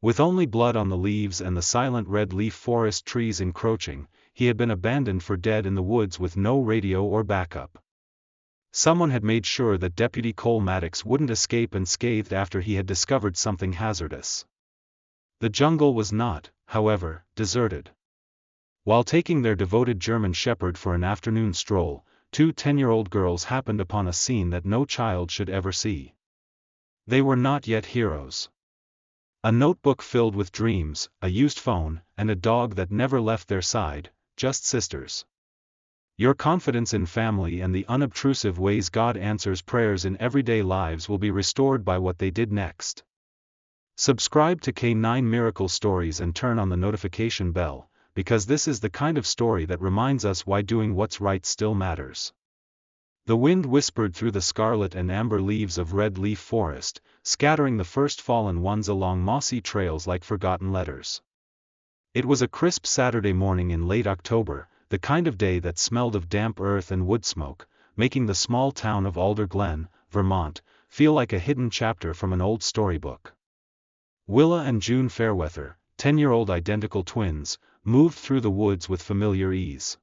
With only blood on the leaves and the silent red-leaf forest trees encroaching, he had been abandoned for dead in the woods with no radio or backup. Someone had made sure that Deputy Cole Maddox wouldn't escape unscathed after he had discovered something hazardous. The jungle was not, however, deserted. While taking their devoted German shepherd for an afternoon stroll, two 10-year-old girls happened upon a scene that no child should ever see. They were not yet heroes. A notebook filled with dreams, a used phone, and a dog that never left their side, just sisters. Your confidence in family and the unobtrusive ways God answers prayers in everyday lives will be restored by what they did next. Subscribe to K9 Miracle Stories and turn on the notification bell, because this is the kind of story that reminds us why doing what's right still matters. The wind whispered through the scarlet and amber leaves of red leaf forest, scattering the first fallen ones along mossy trails like forgotten letters. It was a crisp Saturday morning in late October, the kind of day that smelled of damp earth and wood smoke, making the small town of Alder Glen, Vermont, feel like a hidden chapter from an old storybook. Willa and June Fairweather, 10-year-old identical twins, moved through the woods with familiar ease.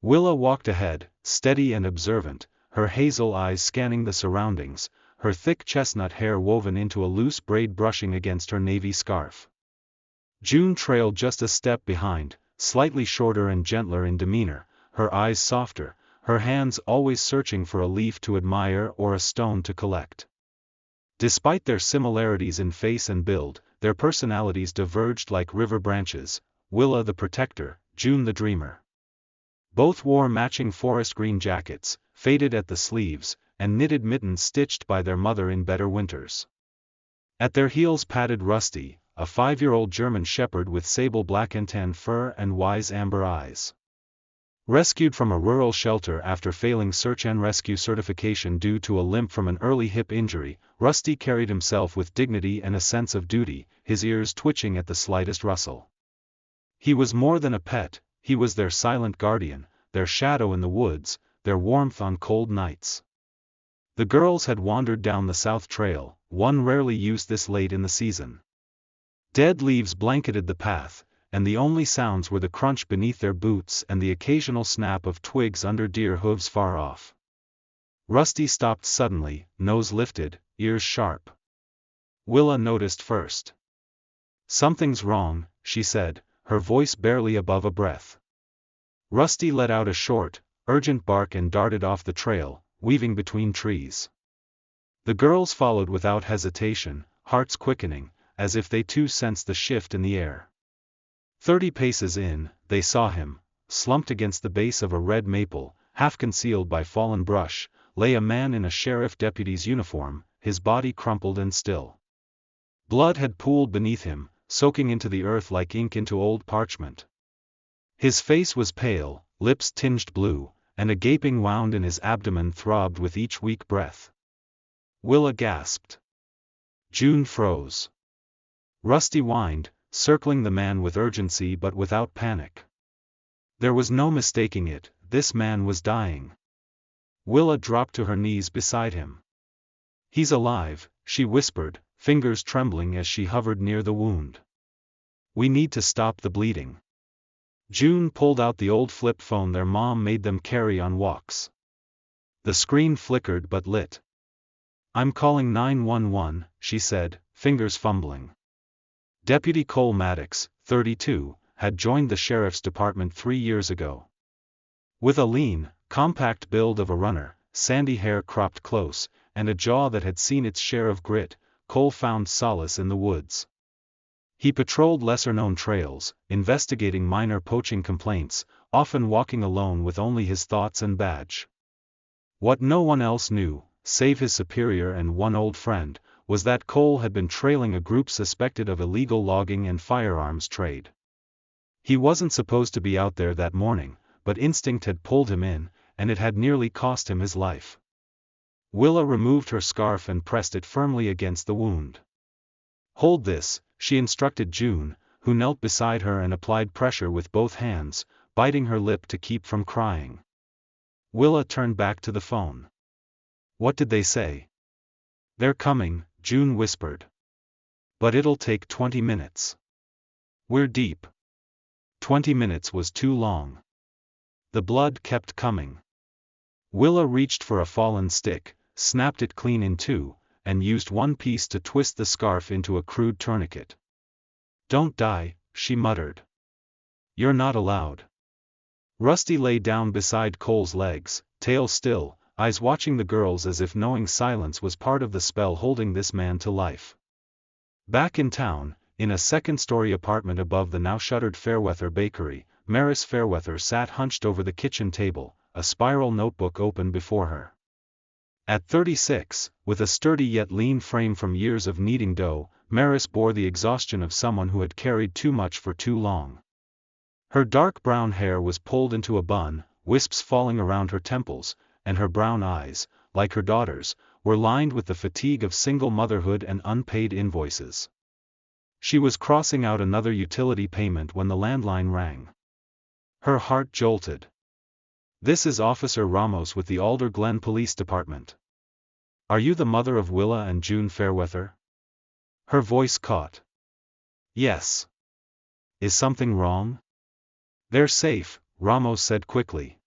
Willa walked ahead, steady and observant, her hazel eyes scanning the surroundings, her thick chestnut hair woven into a loose braid brushing against her navy scarf. June trailed just a step behind, slightly shorter and gentler in demeanor, her eyes softer, her hands always searching for a leaf to admire or a stone to collect. Despite their similarities in face and build, their personalities diverged like river branches, Willa the protector, June the dreamer. Both wore matching forest green jackets, faded at the sleeves, and knitted mittens stitched by their mother in better winters. At their heels padded Rusty, a 5-year-old German shepherd with sable black and tan fur and wise amber eyes. Rescued from a rural shelter after failing search and rescue certification due to a limp from an early hip injury, Rusty carried himself with dignity and a sense of duty, his ears twitching at the slightest rustle. He was more than a pet, he was their silent guardian, their shadow in the woods, their warmth on cold nights. The girls had wandered down the south trail, one rarely used this late in the season. Dead leaves blanketed the path, and the only sounds were the crunch beneath their boots and the occasional snap of twigs under deer hooves far off. Rusty stopped suddenly, nose lifted, ears sharp. Willa noticed first. "Something's wrong," she said, her voice barely above a breath. Rusty let out a short, urgent bark and darted off the trail, weaving between trees. The girls followed without hesitation, hearts quickening, as if they too sensed the shift in the air. 30 paces in, they saw him, slumped against the base of a red maple, half concealed by fallen brush, lay a man in a sheriff deputy's uniform, his body crumpled and still. Blood had pooled beneath him, soaking into the earth like ink into old parchment. His face was pale, lips tinged blue, and a gaping wound in his abdomen throbbed with each weak breath. Willa gasped. June froze. Rusty whined, circling the man with urgency but without panic. There was no mistaking it, this man was dying. Willa dropped to her knees beside him. "He's alive," she whispered, fingers trembling as she hovered near the wound. "We need to stop the bleeding." June pulled out the old flip phone their mom made them carry on walks. The screen flickered but lit. "I'm calling 911, she said, fingers fumbling. Deputy Cole Maddox, 32, had joined the sheriff's department 3 years ago. With a lean, compact build of a runner, sandy hair cropped close, and a jaw that had seen its share of grit, Cole found solace in the woods. He patrolled lesser-known trails, investigating minor poaching complaints, often walking alone with only his thoughts and badge. What no one else knew, save his superior and one old friend, was that Cole had been trailing a group suspected of illegal logging and firearms trade. He wasn't supposed to be out there that morning, but instinct had pulled him in, and it had nearly cost him his life. Willa removed her scarf and pressed it firmly against the wound. "Hold this," she instructed June, who knelt beside her and applied pressure with both hands, biting her lip to keep from crying. Willa turned back to the phone. "What did they say?" "They're coming," June whispered. But it'll take 20 minutes. We're deep. 20 minutes was too long. The blood kept coming. Willa reached for a fallen stick, snapped it clean in two, and used one piece to twist the scarf into a crude tourniquet. "Don't die," she muttered. "You're not allowed." Rusty lay down beside Cole's legs, tail still, eyes watching the girls as if knowing silence was part of the spell holding this man to life. Back in town, in a second-story apartment above the now-shuttered Fairweather bakery, Maris Fairweather sat hunched over the kitchen table, a spiral notebook open before her. At 36, with a sturdy yet lean frame from years of kneading dough, Maris bore the exhaustion of someone who had carried too much for too long. Her dark brown hair was pulled into a bun, wisps falling around her temples, and her brown eyes, like her daughter's, were lined with the fatigue of single motherhood and unpaid invoices. She was crossing out another utility payment when the landline rang. Her heart jolted. "This is Officer Ramos with the Alder Glen Police Department. Are you the mother of Willa and June Fairweather?" Her voice caught. "Yes." "Is something wrong?" "They're safe," Ramos said quickly.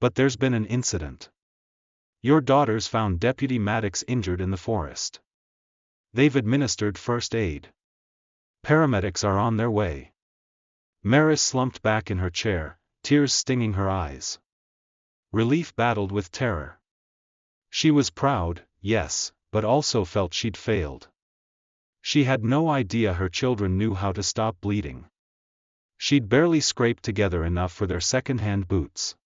"But there's been an incident. Your daughters found Deputy Maddox injured in the forest. They've administered first aid. Paramedics are on their way." Maris slumped back in her chair, tears stinging her eyes. Relief battled with terror. She was proud, yes, but also felt she'd failed. She had no idea her children knew how to stop bleeding. She'd barely scraped together enough for their second-hand boots.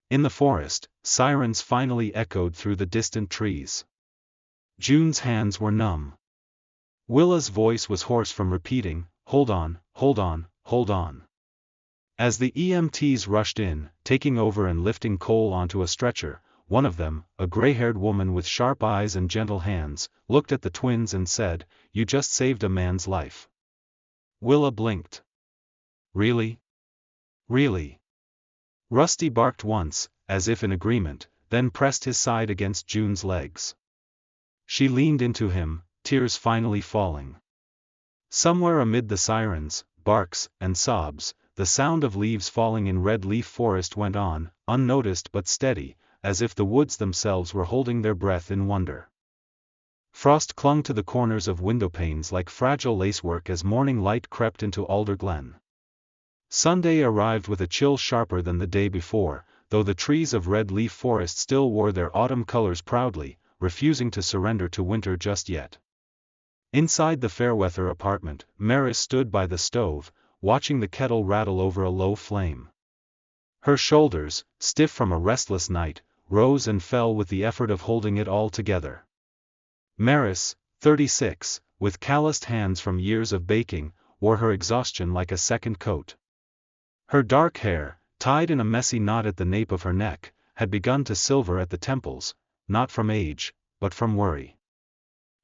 In the forest, sirens finally echoed through the distant trees. June's hands were numb. Willa's voice was hoarse from repeating, "Hold on, hold on, hold on." As the EMTs rushed in, taking over and lifting Cole onto a stretcher, one of them, a gray-haired woman with sharp eyes and gentle hands, looked at the twins and said, "You just saved a man's life." Willa blinked. "Really? Really?" Rusty barked once, as if in agreement, then pressed his side against June's legs. She leaned into him, tears finally falling. Somewhere amid the sirens, barks, and sobs, the sound of leaves falling in red leaf forest went on, unnoticed but steady, as if the woods themselves were holding their breath in wonder. Frost clung to the corners of windowpanes like fragile lacework as morning light crept into Alder Glen. Sunday arrived with a chill sharper than the day before, though the trees of red leaf forest still wore their autumn colors proudly, refusing to surrender to winter just yet. Inside the Fairweather apartment, Maris stood by the stove, watching the kettle rattle over a low flame. Her shoulders, stiff from a restless night, rose and fell with the effort of holding it all together. Maris, 36, with calloused hands from years of baking, wore her exhaustion like a second coat. Her dark hair, tied in a messy knot at the nape of her neck, had begun to silver at the temples, not from age, but from worry.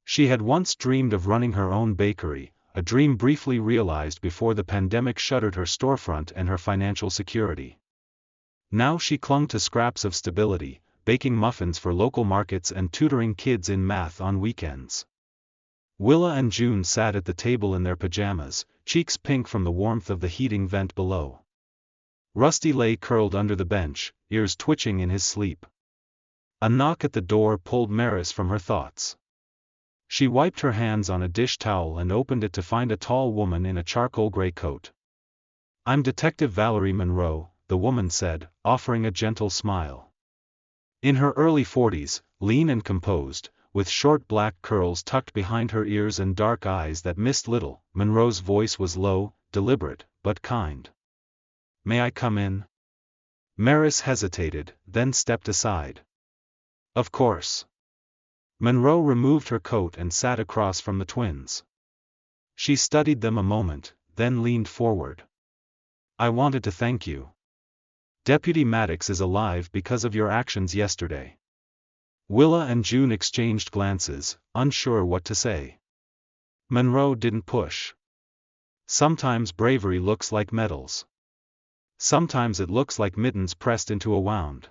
She had once dreamed of running her own bakery, a dream briefly realized before the pandemic shuttered her storefront and her financial security. Now she clung to scraps of stability, baking muffins for local markets and tutoring kids in math on weekends. Willa and June sat at the table in their pajamas, cheeks pink from the warmth of the heating vent below. Rusty lay curled under the bench, ears twitching in his sleep. A knock at the door pulled Maris from her thoughts. She wiped her hands on a dish towel and opened it to find a tall woman in a charcoal gray coat. "I'm Detective Valerie Monroe," the woman said, offering a gentle smile. In her early 40s, lean and composed, with short black curls tucked behind her ears and dark eyes that missed little, Monroe's voice was low, deliberate, but kind. "May I come in?" Maris hesitated, then stepped aside. "Of course." Monroe removed her coat and sat across from the twins. She studied them a moment, then leaned forward. "I wanted to thank you. Deputy Maddox is alive because of your actions yesterday." Willa and June exchanged glances, unsure what to say. Monroe didn't push. "Sometimes bravery looks like medals. Sometimes it looks like mittens pressed into a wound."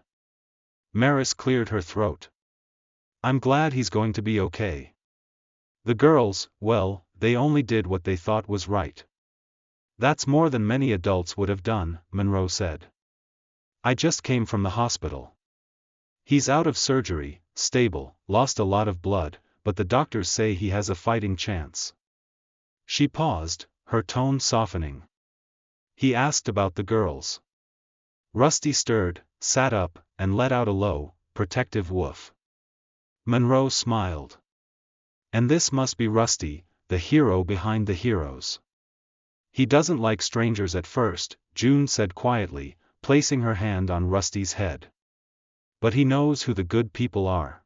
Maris cleared her throat. "I'm glad he's going to be okay. The girls, well, they only did what they thought was right. That's more than many adults would have done, Monroe said. I just came from the hospital. He's out of surgery, stable, lost a lot of blood, but the doctors say he has a fighting chance. She paused, her tone softening. He asked about the girls. Rusty stirred, sat up, and let out a low, protective woof. Monroe smiled. And this must be Rusty, the hero behind the heroes. He doesn't like strangers at first, June said quietly, placing her hand on Rusty's head. But he knows who the good people are.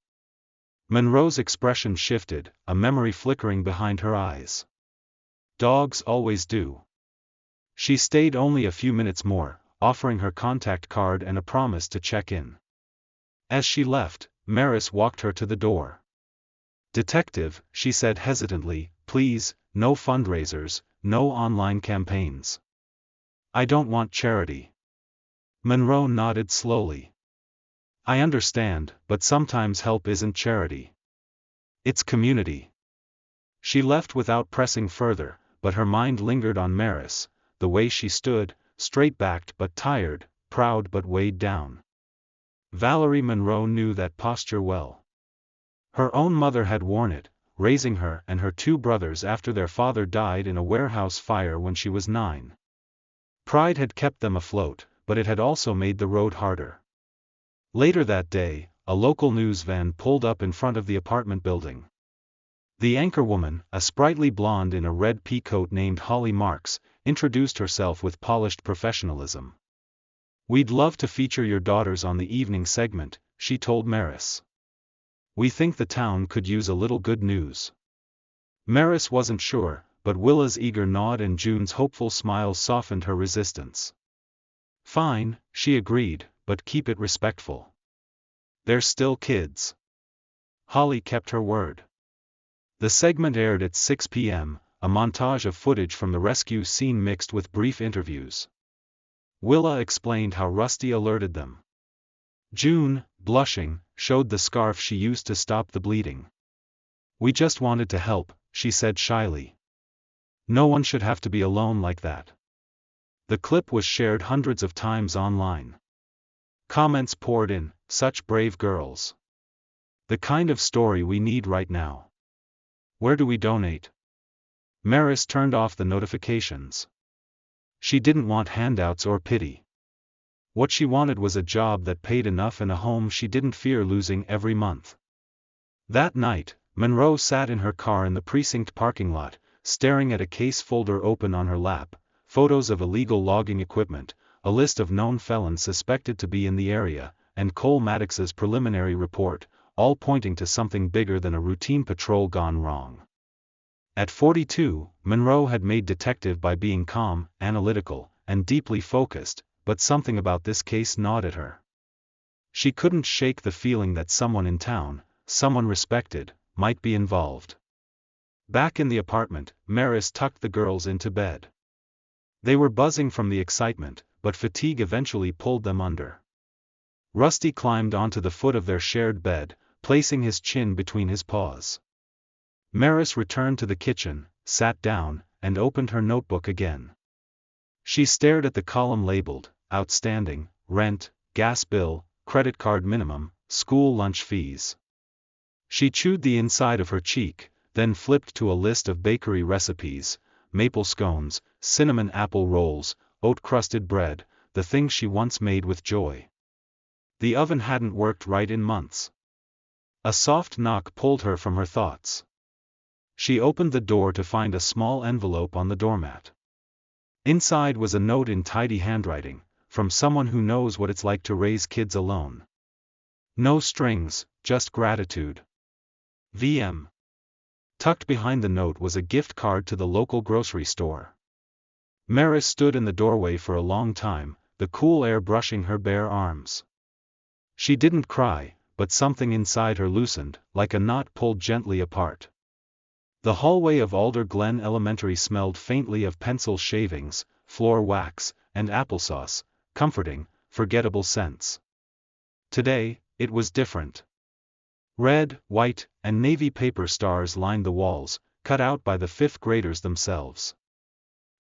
Monroe's expression shifted, a memory flickering behind her eyes. Dogs always do. She stayed only a few minutes more, offering her contact card and a promise to check in. As she left, Maris walked her to the door. Detective, she said hesitantly, please, no fundraisers, no online campaigns. I don't want charity. Monroe nodded slowly. I understand, but sometimes help isn't charity. It's community. She left without pressing further, but her mind lingered on Maris, the way she stood, straight-backed but tired, proud but weighed down. Valerie Monroe knew that posture well. Her own mother had worn it, raising her and her two brothers after their father died in a warehouse fire when she was 9. Pride had kept them afloat, but it had also made the road harder. Later that day, a local news van pulled up in front of the apartment building. The anchorwoman, a sprightly blonde in a red peacoat named Holly Marks, introduced herself with polished professionalism. We'd love to feature your daughters on the evening segment, she told Maris. We think the town could use a little good news. Maris wasn't sure, but Willa's eager nod and June's hopeful smile softened her resistance. Fine, she agreed, but keep it respectful. They're still kids. Holly kept her word. The segment aired at 6 p.m., a montage of footage from the rescue scene mixed with brief interviews. Willa explained how Rusty alerted them. June, blushing, showed the scarf she used to stop the bleeding. We just wanted to help, she said shyly. No one should have to be alone like that. The clip was shared hundreds of times online. Comments poured in, such brave girls. The kind of story we need right now. Where do we donate? Maris turned off the notifications. She didn't want handouts or pity. What she wanted was a job that paid enough and a home she didn't fear losing every month. That night, Monroe sat in her car in the precinct parking lot, staring at a case folder open on her lap, photos of illegal logging equipment, a list of known felons suspected to be in the area, and Cole Maddox's preliminary report, all pointing to something bigger than a routine patrol gone wrong. At 42, Monroe had made detective by being calm, analytical, and deeply focused, but something about this case gnawed at her. She couldn't shake the feeling that someone in town, someone respected, might be involved. Back in the apartment, Maris tucked the girls into bed. They were buzzing from the excitement, but fatigue eventually pulled them under. Rusty climbed onto the foot of their shared bed, placing his chin between his paws. Maris returned to the kitchen, sat down, and opened her notebook again. She stared at the column labeled, outstanding, rent, gas bill, credit card minimum, school lunch fees. She chewed the inside of her cheek, then flipped to a list of bakery recipes, maple scones, cinnamon apple rolls, oat-crusted bread, the things she once made with joy. The oven hadn't worked right in months. A soft knock pulled her from her thoughts. She opened the door to find a small envelope on the doormat. Inside was a note in tidy handwriting, from someone who knows what it's like to raise kids alone. No strings, just gratitude. VM. Tucked behind the note was a gift card to the local grocery store. Maris stood in the doorway for a long time, the cool air brushing her bare arms. She didn't cry, but something inside her loosened, like a knot pulled gently apart. The hallway of Alder Glen Elementary smelled faintly of pencil shavings, floor wax, and applesauce, comforting, forgettable scents. Today, it was different. Red, white, and navy paper stars lined the walls, cut out by the fifth graders themselves.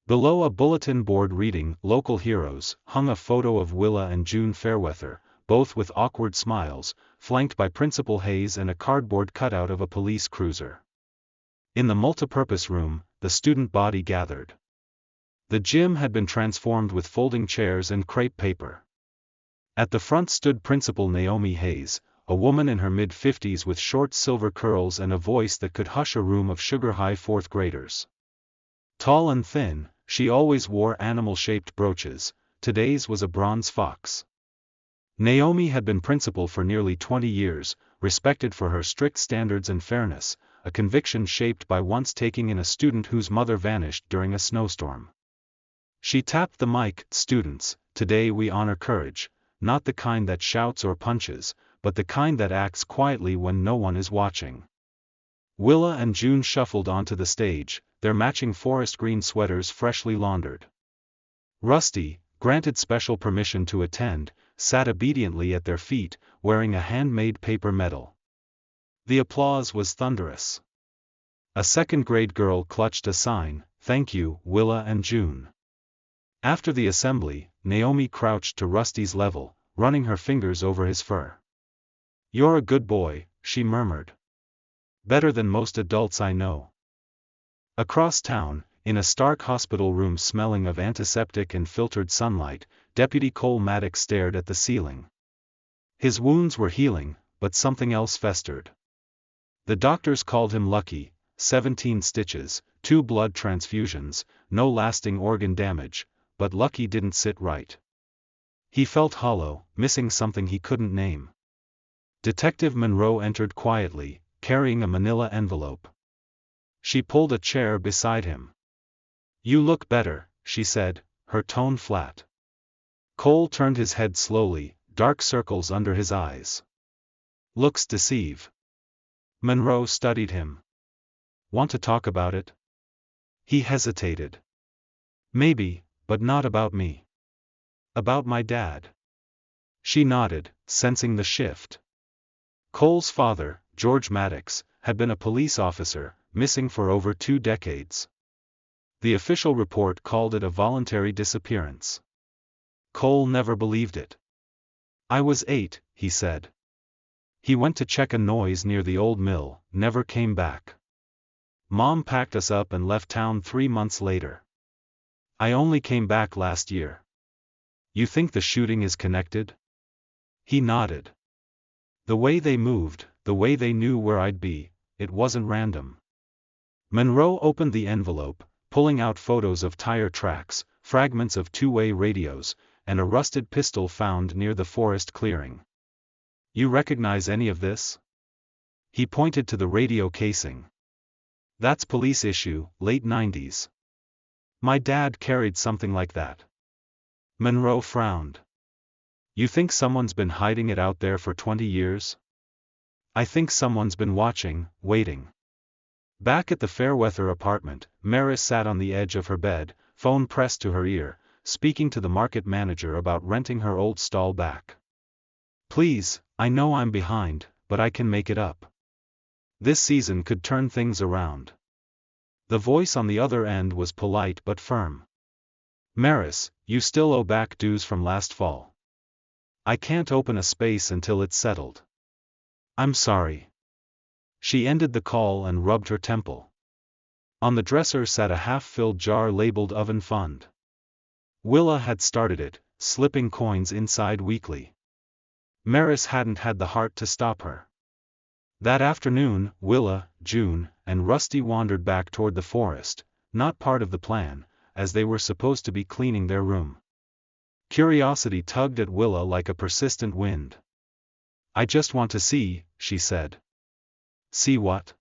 Below a bulletin board reading, "Local Heroes," hung a photo of Willa and June Fairweather, both with awkward smiles, flanked by Principal Hayes and a cardboard cutout of a police cruiser. In the multipurpose room, the student body gathered. The gym had been transformed with folding chairs and crepe paper. At the front stood Principal Naomi Hayes, a woman in her mid-50s with short silver curls and a voice that could hush a room of sugar-high fourth graders. Tall and thin, she always wore animal-shaped brooches. Today's was a bronze fox. Naomi had been principal for nearly 20 years, respected for her strict standards and fairness, a conviction shaped by once taking in a student whose mother vanished during a snowstorm. She tapped the mic. "Students, today we honor courage, not the kind that shouts or punches, but the kind that acts quietly when no one is watching." Willa and June shuffled onto the stage, their matching forest green sweaters freshly laundered. Rusty, granted special permission to attend, sat obediently at their feet, wearing a handmade paper medal. The applause was thunderous. A second-grade girl clutched a sign, "Thank you, Willa and June." After the assembly, Naomi crouched to Rusty's level, running her fingers over his fur. "You're a good boy," she murmured. "Better than most adults I know." Across town, in a stark hospital room smelling of antiseptic and filtered sunlight, Deputy Cole Maddox stared at the ceiling. His wounds were healing, but something else festered. The doctors called him lucky: 17 stitches, 2 blood transfusions, no lasting organ damage, but lucky didn't sit right. He felt hollow, missing something he couldn't name. Detective Monroe entered quietly, carrying a manila envelope. She pulled a chair beside him. "You look better," she said, her tone flat. Cole turned his head slowly, dark circles under his eyes. "Looks deceive." Monroe studied him. "Want to talk about it?" He hesitated. "Maybe, but not about me." "About my dad." She nodded, sensing the shift. Cole's father, George Maddox, had been a police officer, missing for over 2 decades. The official report called it a voluntary disappearance. Cole never believed it. "I was 8, he said. He went to check a noise near the old mill, never came back. Mom packed us up and left town 3 months later. I only came back last year." "You think the shooting is connected?" He nodded. "The way they moved, the way they knew where I'd be, it wasn't random." Monroe opened the envelope, pulling out photos of tire tracks, fragments of two-way radios, and a rusted pistol found near the forest clearing. "You recognize any of this?" He pointed to the radio casing. "That's police issue, late 90s. My dad carried something like that." Monroe frowned. "You think someone's been hiding it out there for 20 years? I think someone's been watching, waiting." Back at the Fairweather apartment, Maris sat on the edge of her bed, phone pressed to her ear, speaking to the market manager about renting her old stall back. "Please, I know I'm behind, but I can make it up. This season could turn things around." The voice on the other end was polite but firm. "Maris, you still owe back dues from last fall. I can't open a space until it's settled." "I'm sorry." She ended the call and rubbed her temple. On the dresser sat a half-filled jar labeled Oven Fund. Willa had started it, slipping coins inside weekly. Maris hadn't had the heart to stop her. That afternoon, Willa, June, and Rusty wandered back toward the forest, not part of the plan, as they were supposed to be cleaning their room. Curiosity tugged at Willa like a persistent wind. "I just want to see," she said. "See what?"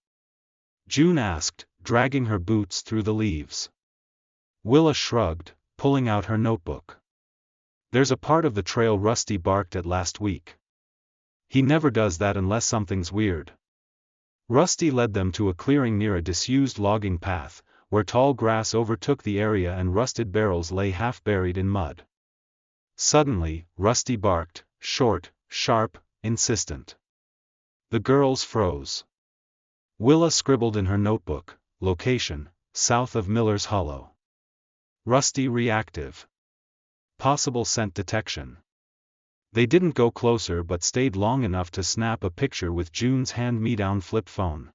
June asked, dragging her boots through the leaves. Willa shrugged, pulling out her notebook. "There's a part of the trail Rusty barked at last week. He never does that unless something's weird." Rusty led them to a clearing near a disused logging path, where tall grass overtook the area and rusted barrels lay half buried in mud. Suddenly, Rusty barked, short, sharp, insistent. The girls froze. Willa scribbled in her notebook, location, south of Miller's Hollow. Rusty reactive. Possible scent detection. They didn't go closer but stayed long enough to snap a picture with June's hand-me-down flip phone.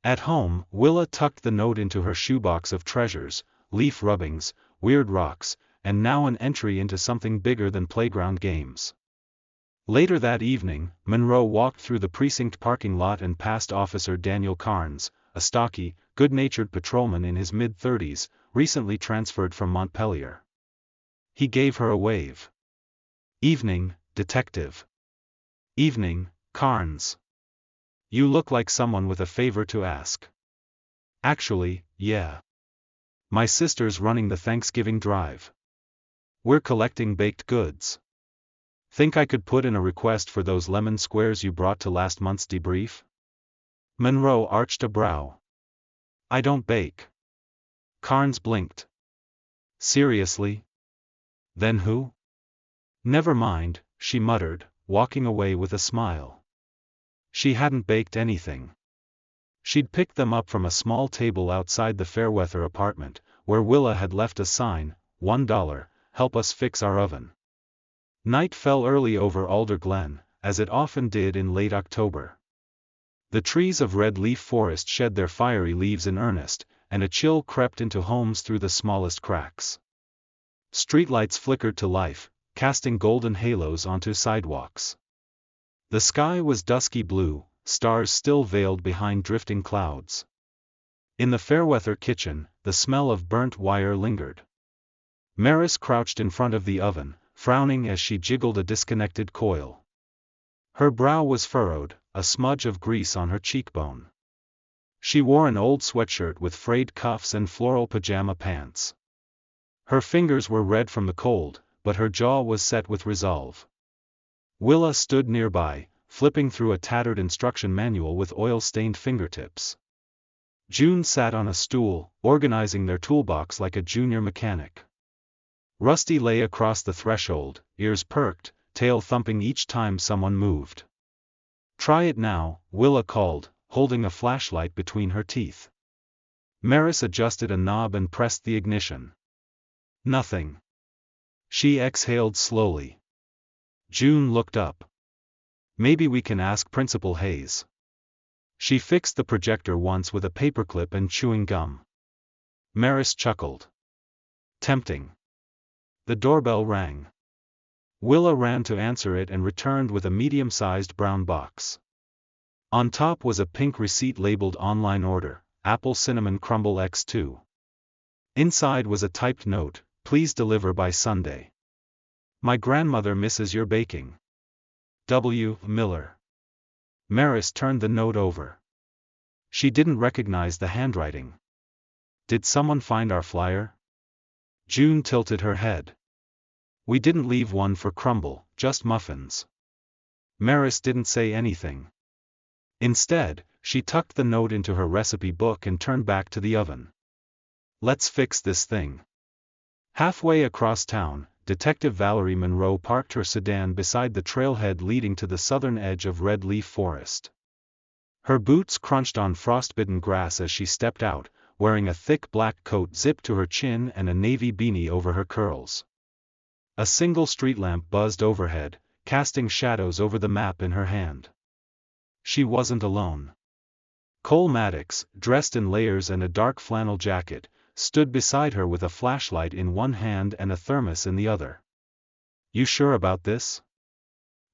At home, Willa tucked the note into her shoebox of treasures, leaf rubbings, weird rocks, and now an entry into something bigger than playground games. Later that evening, Monroe walked through the precinct parking lot and passed Officer Daniel Carnes, a stocky, good-natured patrolman in his mid-30s, recently transferred from Montpelier. He gave her a wave. "Evening, detective." "Evening, Carnes. You look like someone with a favor to ask." "Actually, yeah. My sister's running the Thanksgiving drive. We're collecting baked goods. Think I could put in a request for those lemon squares you brought to last month's debrief?" Monroe arched a brow. "I don't bake." Carnes blinked. "Seriously? Then who?" "Never mind," she muttered, walking away with a smile. She hadn't baked anything. She'd picked them up from a small table outside the Fairweather apartment, where Willa had left a sign, $1, help us fix our oven. Night fell early over Alder Glen, as it often did in late October. The trees of Red Leaf Forest shed their fiery leaves in earnest, and a chill crept into homes through the smallest cracks. Streetlights flickered to life, casting golden halos onto sidewalks. The sky was dusky blue, stars still veiled behind drifting clouds. In the Fairweather kitchen, the smell of burnt wire lingered. Maris crouched in front of the oven, frowning as she jiggled a disconnected coil. Her brow was furrowed, a smudge of grease on her cheekbone. She wore an old sweatshirt with frayed cuffs and floral pajama pants. Her fingers were red from the cold, but her jaw was set with resolve. Willa stood nearby, flipping through a tattered instruction manual with oil-stained fingertips. June sat on a stool, organizing their toolbox like a junior mechanic. Rusty lay across the threshold, ears perked, tail thumping each time someone moved. "Try it now," Willa called, holding a flashlight between her teeth. Maris adjusted a knob and pressed the ignition. Nothing. She exhaled slowly. June looked up. "Maybe we can ask Principal Hayes." She fixed the projector once with a paperclip and chewing gum. Maris chuckled. Tempting. The doorbell rang. Willa ran to answer it and returned with a medium-sized brown box. On top was a pink receipt labeled "Online Order, Apple Cinnamon Crumble X2." Inside was a typed note, "Please deliver by Sunday. My grandmother misses your baking. W. Miller." Maris turned the note over. She didn't recognize the handwriting. "Did someone find our flyer?" June tilted her head. "We didn't leave one for crumble, just muffins." Maris didn't say anything. Instead, she tucked the note into her recipe book and turned back to the oven. "Let's fix this thing." Halfway across town, Detective Valerie Monroe parked her sedan beside the trailhead leading to the southern edge of Red Leaf Forest. Her boots crunched on frostbitten grass as she stepped out, wearing a thick black coat zipped to her chin and a navy beanie over her curls. A single street lamp buzzed overhead, casting shadows over the map in her hand. She wasn't alone. Cole Maddox, dressed in layers and a dark flannel jacket, stood beside her with a flashlight in one hand and a thermos in the other. "You sure about this?"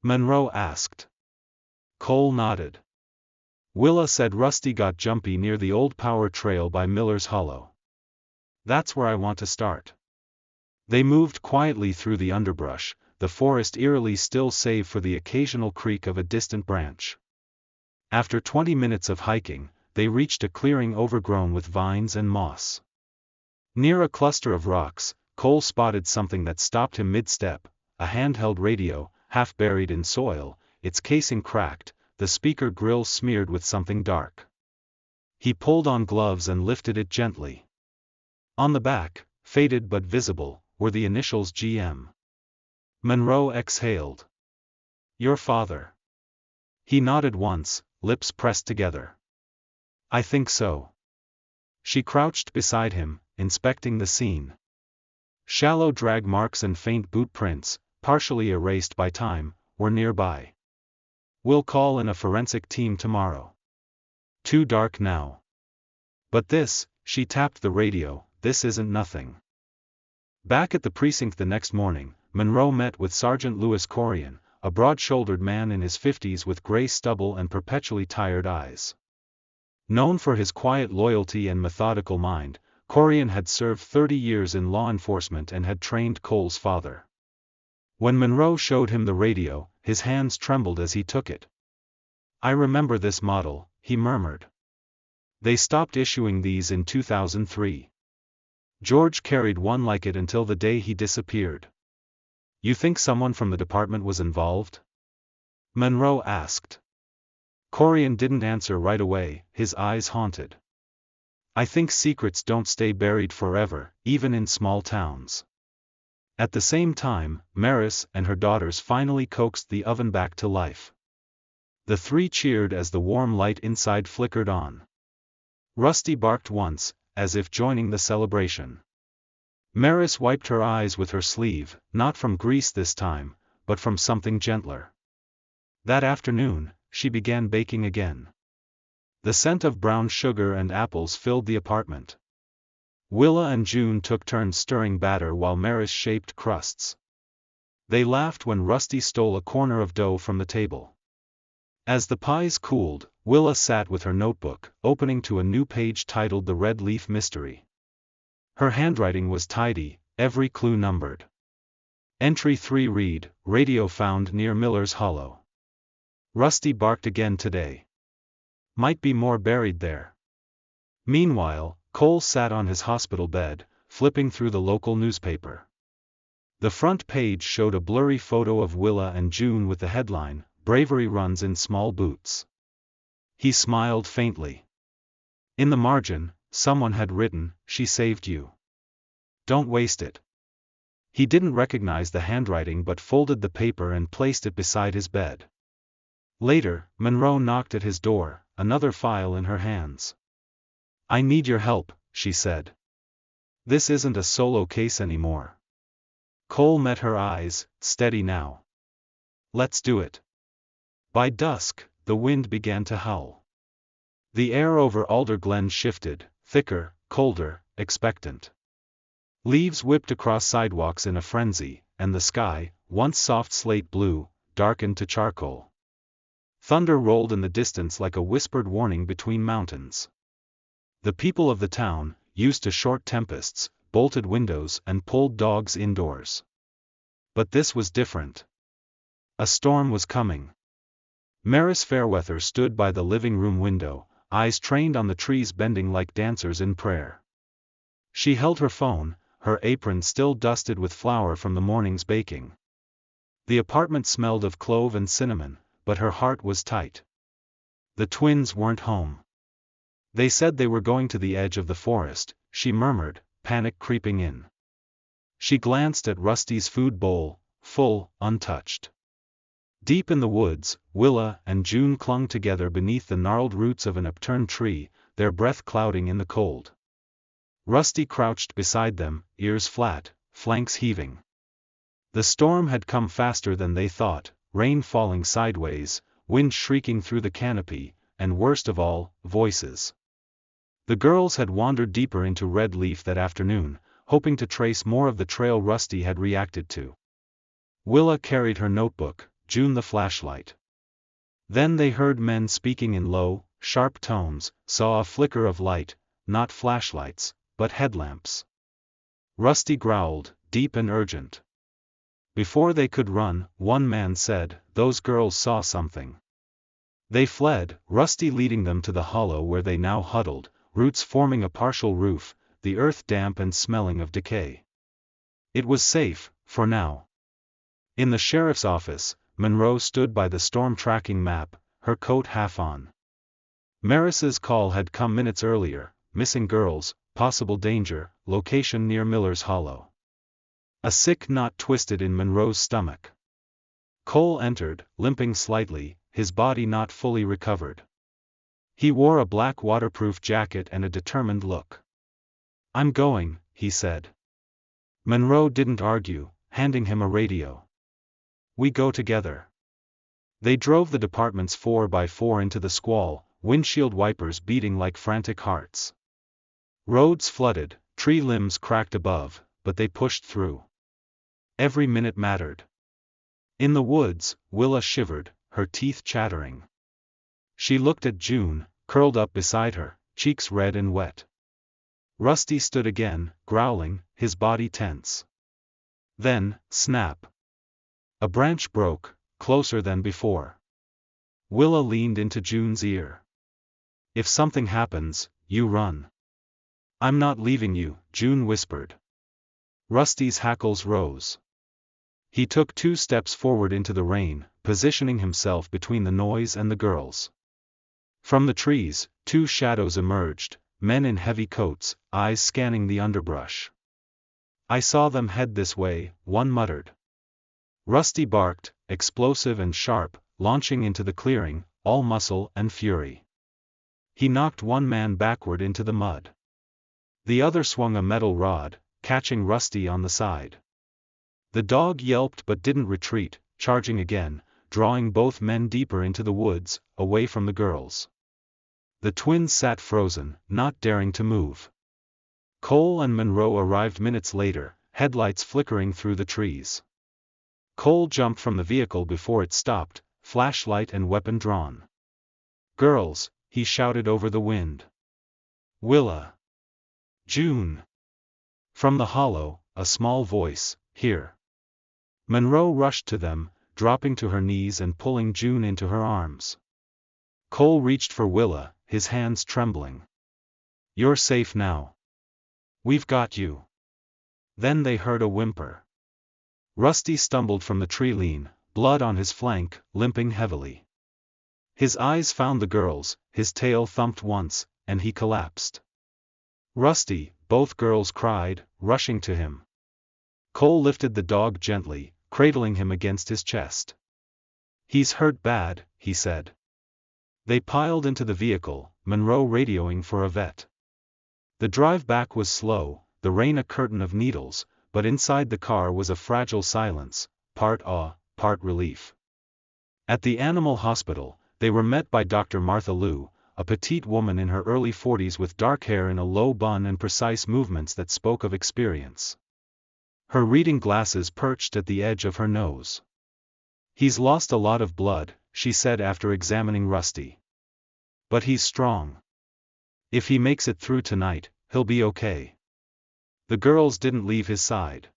Monroe asked. Cole nodded. "Willa said Rusty got jumpy near the old power trail by Miller's Hollow. That's where I want to start." They moved quietly through the underbrush, the forest eerily still save for the occasional creak of a distant branch. After 20 minutes of hiking, they reached a clearing overgrown with vines and moss. Near a cluster of rocks, Cole spotted something that stopped him mid-step, a handheld radio, half buried in soil, its casing cracked, the speaker grill smeared with something dark. He pulled on gloves and lifted it gently. On the back, faded but visible, were the initials GM. Monroe exhaled. "Your father." He nodded once, lips pressed together. "I think so." She crouched beside him, inspecting the scene. Shallow drag marks and faint boot prints, partially erased by time, were nearby. We'll call in a forensic team tomorrow. Too dark now. But this, she tapped the radio, this isn't nothing. Back at the precinct the next morning, Monroe met with Sergeant Louis Corian, a broad-shouldered man in his 50s with gray stubble and perpetually tired eyes. Known for his quiet loyalty and methodical mind, Corian had served 30 years in law enforcement and had trained Cole's father. When Monroe showed him the radio, his hands trembled as he took it. "I remember this model," he murmured. "They stopped issuing these in 2003. George carried one like it until the day he disappeared." "You think someone from the department was involved?" Monroe asked. Corian didn't answer right away, his eyes haunted. "I think secrets don't stay buried forever, even in small towns." At the same time, Maris and her daughters finally coaxed the oven back to life. The three cheered as the warm light inside flickered on. Rusty barked once, as if joining the celebration. Maris wiped her eyes with her sleeve, not from grease this time, but from something gentler. That afternoon, she began baking again. The scent of brown sugar and apples filled the apartment. Willa and June took turns stirring batter while Maris shaped crusts. They laughed when Rusty stole a corner of dough from the table. As the pies cooled, Willa sat with her notebook, opening to a new page titled The Red Leaf Mystery. Her handwriting was tidy, every clue numbered. Entry 3 read, "Radio found near Miller's Hollow. Rusty barked again today. Might be more buried there." Meanwhile, Cole sat on his hospital bed, flipping through the local newspaper. The front page showed a blurry photo of Willa and June with the headline, "Bravery runs in small boots." He smiled faintly. In the margin, someone had written, "She saved you. Don't waste it." He didn't recognize the handwriting but folded the paper and placed it beside his bed. Later, Monroe knocked at his door, another file in her hands. "I need your help," she said. "This isn't a solo case anymore." Cole met her eyes, steady now. "Let's do it." By dusk, the wind began to howl. The air over Alder Glen shifted, thicker, colder, expectant. Leaves whipped across sidewalks in a frenzy, and the sky, once soft slate blue, darkened to charcoal. Thunder rolled in the distance like a whispered warning between mountains. The people of the town, used to short tempests, bolted windows and pulled dogs indoors. But this was different. A storm was coming. Maris Fairweather stood by the living room window, eyes trained on the trees bending like dancers in prayer. She held her phone, her apron still dusted with flour from the morning's baking. The apartment smelled of clove and cinnamon, but her heart was tight. The twins weren't home. "They said they were going to the edge of the forest," she murmured, panic creeping in. She glanced at Rusty's food bowl, full, untouched. Deep in the woods, Willa and June clung together beneath the gnarled roots of an upturned tree, their breath clouding in the cold. Rusty crouched beside them, ears flat, flanks heaving. The storm had come faster than they thought, rain falling sideways, wind shrieking through the canopy, and worst of all, voices. The girls had wandered deeper into Red Leaf that afternoon, hoping to trace more of the trail Rusty had reacted to. Willa carried her notebook, June the flashlight. Then they heard men speaking in low, sharp tones, saw a flicker of light, not flashlights, but headlamps. Rusty growled, deep and urgent. Before they could run, one man said, "Those girls saw something." They fled, Rusty leading them to the hollow where they now huddled, roots forming a partial roof, the earth damp and smelling of decay. It was safe, for now. In the sheriff's office, Monroe stood by the storm tracking map, her coat half on. Maris's call had come minutes earlier, missing girls, possible danger, location near Miller's Hollow. A sick knot twisted in Monroe's stomach. Cole entered, limping slightly, his body not fully recovered. He wore a black waterproof jacket and a determined look. "I'm going," he said. Monroe didn't argue, handing him a radio. "We go together." They drove the department's 4x4 into the squall, windshield wipers beating like frantic hearts. Roads flooded, tree limbs cracked above, but they pushed through. Every minute mattered. In the woods, Willa shivered, her teeth chattering. She looked at June, curled up beside her, cheeks red and wet. Rusty stood again, growling, his body tense. Then, snap. A branch broke, closer than before. Willa leaned into June's ear. "If something happens, you run." "I'm not leaving you," June whispered. Rusty's hackles rose. He took 2 steps forward into the rain, positioning himself between the noise and the girls. From the trees, 2 shadows emerged, men in heavy coats, eyes scanning the underbrush. "I saw them head this way," one muttered. Rusty barked, explosive and sharp, launching into the clearing, all muscle and fury. He knocked one man backward into the mud. The other swung a metal rod, catching Rusty on the side. The dog yelped but didn't retreat, charging again, drawing both men deeper into the woods, away from the girls. The twins sat frozen, not daring to move. Cole and Monroe arrived minutes later, headlights flickering through the trees. Cole jumped from the vehicle before it stopped, flashlight and weapon drawn. "Girls," he shouted over the wind. "Willa. June." From the hollow, a small voice, "Here." Monroe rushed to them, dropping to her knees and pulling June into her arms. Cole reached for Willa, his hands trembling. "You're safe now. We've got you." Then they heard a whimper. Rusty stumbled from the tree lean, blood on his flank, limping heavily. His eyes found the girls, his tail thumped once, and he collapsed. "Rusty," both girls cried, rushing to him. Cole lifted the dog gently, cradling him against his chest. "He's hurt bad," he said. They piled into the vehicle, Monroe radioing for a vet. The drive back was slow, the rain a curtain of needles, but inside the car was a fragile silence, part awe, part relief. At the animal hospital, they were met by Dr. Martha Liu, a petite woman in her early 40s with dark hair in a low bun and precise movements that spoke of experience. Her reading glasses perched at the edge of her nose. "He's lost a lot of blood," she said after examining Rusty. "But he's strong. If he makes it through tonight, he'll be okay." The girls didn't leave his side.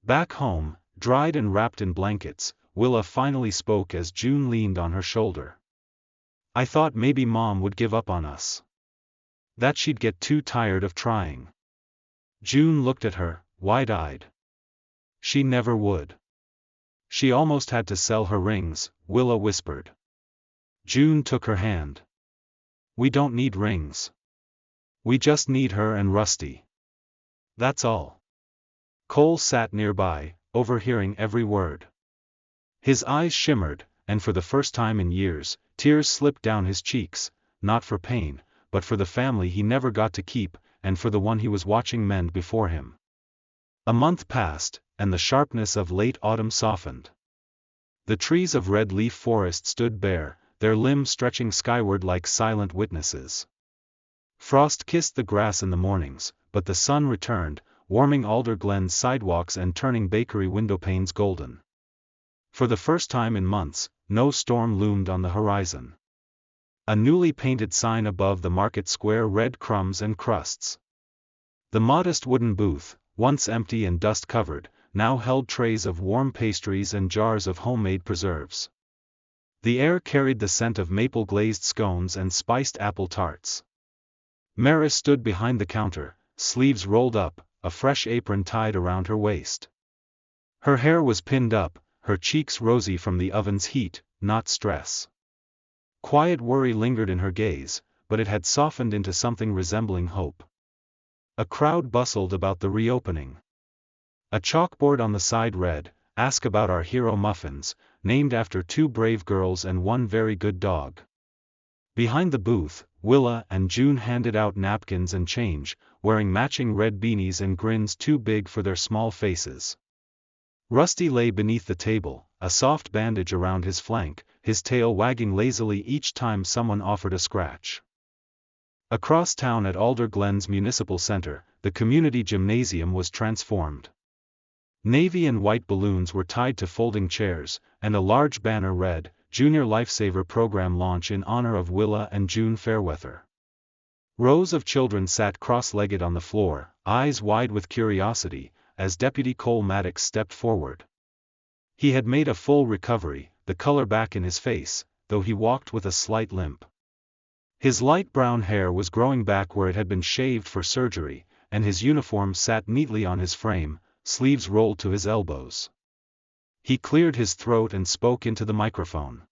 Back home, dried and wrapped in blankets, Willa finally spoke as June leaned on her shoulder. "I thought maybe Mom would give up on us. That she'd get too tired of trying." June looked at her, wide-eyed. "She never would. She almost had to sell her rings," Willa whispered. June took her hand. "We don't need rings. We just need her and Rusty. That's all." Cole sat nearby, overhearing every word. His eyes shimmered, and for the first time in years, tears slipped down his cheeks, not for pain, but for the family he never got to keep, and for the one he was watching mend before him. A month passed, and the sharpness of late autumn softened. The trees of Red Leaf Forest stood bare, their limbs stretching skyward like silent witnesses. Frost kissed the grass in the mornings, but the sun returned, warming Alder Glen's sidewalks and turning bakery windowpanes golden. For the first time in months, no storm loomed on the horizon. A newly painted sign above the market square read "Crumbs and Crusts." The modest wooden booth, once empty and dust-covered, now held trays of warm pastries and jars of homemade preserves. The air carried the scent of maple-glazed scones and spiced apple tarts. Maris stood behind the counter, sleeves rolled up, a fresh apron tied around her waist. Her hair was pinned up, her cheeks rosy from the oven's heat, not stress. Quiet worry lingered in her gaze, but it had softened into something resembling hope. A crowd bustled about the reopening. A chalkboard on the side read, "Ask about our hero muffins, named after 2 brave girls and 1 very good dog." Behind the booth, Willa and June handed out napkins and change, wearing matching red beanies and grins too big for their small faces. Rusty lay beneath the table, a soft bandage around his flank, his tail wagging lazily each time someone offered a scratch. Across town at Alder Glen's Municipal Center, the community gymnasium was transformed. Navy and white balloons were tied to folding chairs, and a large banner read, Junior Lifesaver Program Launch in honor of Willa and June Fairweather. Rows of children sat cross-legged on the floor, eyes wide with curiosity, as Deputy Cole Maddox stepped forward. He had made a full recovery, the color back in his face, though he walked with a slight limp. His light brown hair was growing back where it had been shaved for surgery, and his uniform sat neatly on his frame, sleeves rolled to his elbows. He cleared his throat and spoke into the microphone.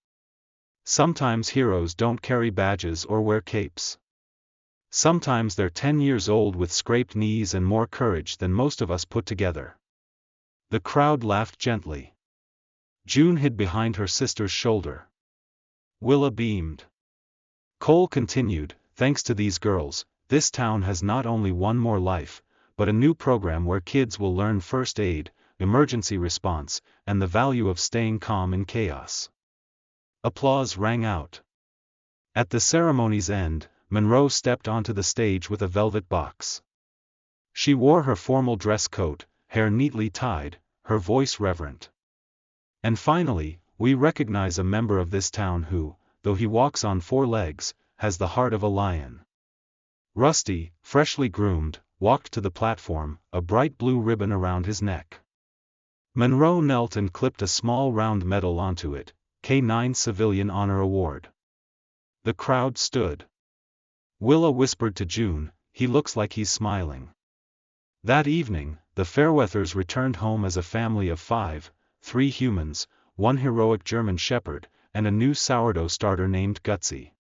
Sometimes heroes don't carry badges or wear capes. Sometimes they're 10 years old with scraped knees and more courage than most of us put together. The crowd laughed gently. June hid behind her sister's shoulder. Willa beamed. Cole continued, thanks to these girls, this town has not only one more life, but a new program where kids will learn first aid, emergency response, and the value of staying calm in chaos. Applause rang out. At the ceremony's end, Monroe stepped onto the stage with a velvet box. She wore her formal dress coat, hair neatly tied, her voice reverent. And finally, we recognize a member of this town who, though he walks on 4 legs, has the heart of a lion. Rusty, freshly groomed, walked to the platform, a bright blue ribbon around his neck. Monroe knelt and clipped a small round medal onto it, K-9 Civilian Honor Award. The crowd stood. Willa whispered to June, he looks like he's smiling. That evening, the Fairweathers returned home as a family of 5, 3 humans, 1 heroic German shepherd, and a new sourdough starter named Gutsy.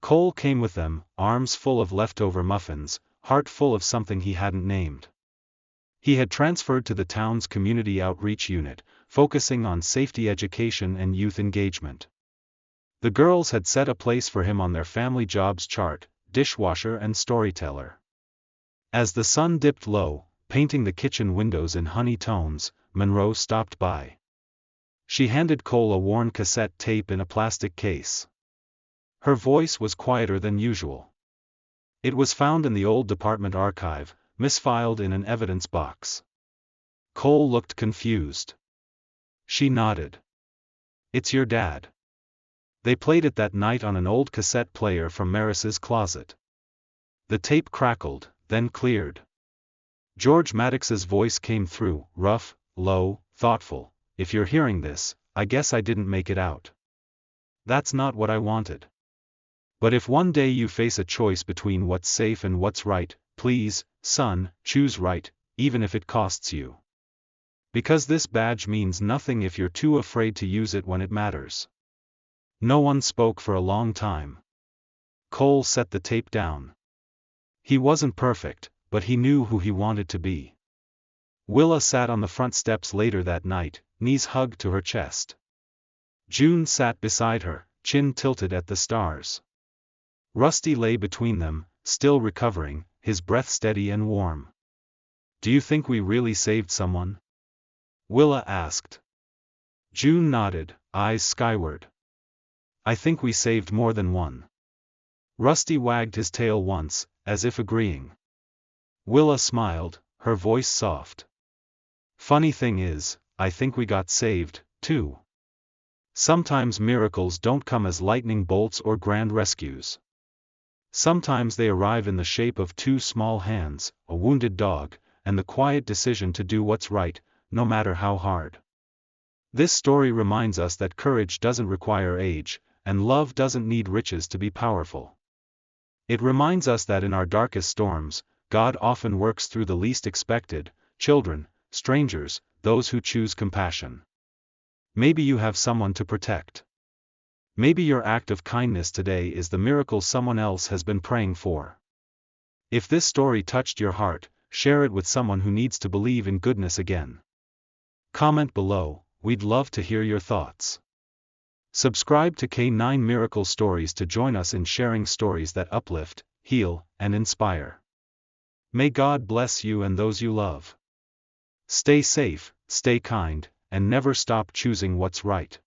Cole came with them, arms full of leftover muffins, heart full of something he hadn't named. He had transferred to the town's community outreach unit, focusing on safety education and youth engagement. The girls had set a place for him on their family jobs chart, dishwasher and storyteller. As the sun dipped low, painting the kitchen windows in honey tones, Monroe stopped by. She handed Cole a worn cassette tape in a plastic case. Her voice was quieter than usual. It was found in the old department archive, misfiled in an evidence box. Cole looked confused. She nodded. It's your dad. They played it that night on an old cassette player from Maris's closet. The tape crackled, then cleared. George Maddox's voice came through, rough, low, thoughtful. If you're hearing this, I guess I didn't make it out. That's not what I wanted. But if one day you face a choice between what's safe and what's right, please, son, choose right, even if it costs you. Because this badge means nothing if you're too afraid to use it when it matters. No one spoke for a long time. Cole set the tape down. He wasn't perfect, but he knew who he wanted to be. Willa sat on the front steps later that night, knees hugged to her chest. June sat beside her, chin tilted at the stars. Rusty lay between them, still recovering, his breath steady and warm. Do you think we really saved someone? Willa asked. June nodded, eyes skyward. I think we saved more than one. Rusty wagged his tail once, as if agreeing. Willa smiled, her voice soft. Funny thing is, I think we got saved, too. Sometimes miracles don't come as lightning bolts or grand rescues. Sometimes they arrive in the shape of 2 small hands, a wounded dog, and the quiet decision to do what's right, no matter how hard. This story reminds us that courage doesn't require age, and love doesn't need riches to be powerful. It reminds us that in our darkest storms, God often works through the least expected, children, strangers, those who choose compassion. Maybe you have someone to protect. Maybe your act of kindness today is the miracle someone else has been praying for. If this story touched your heart, share it with someone who needs to believe in goodness again. Comment below, we'd love to hear your thoughts. Subscribe to K9 Miracle Stories to join us in sharing stories that uplift, heal, and inspire. May God bless you and those you love. Stay safe, stay kind, and never stop choosing what's right.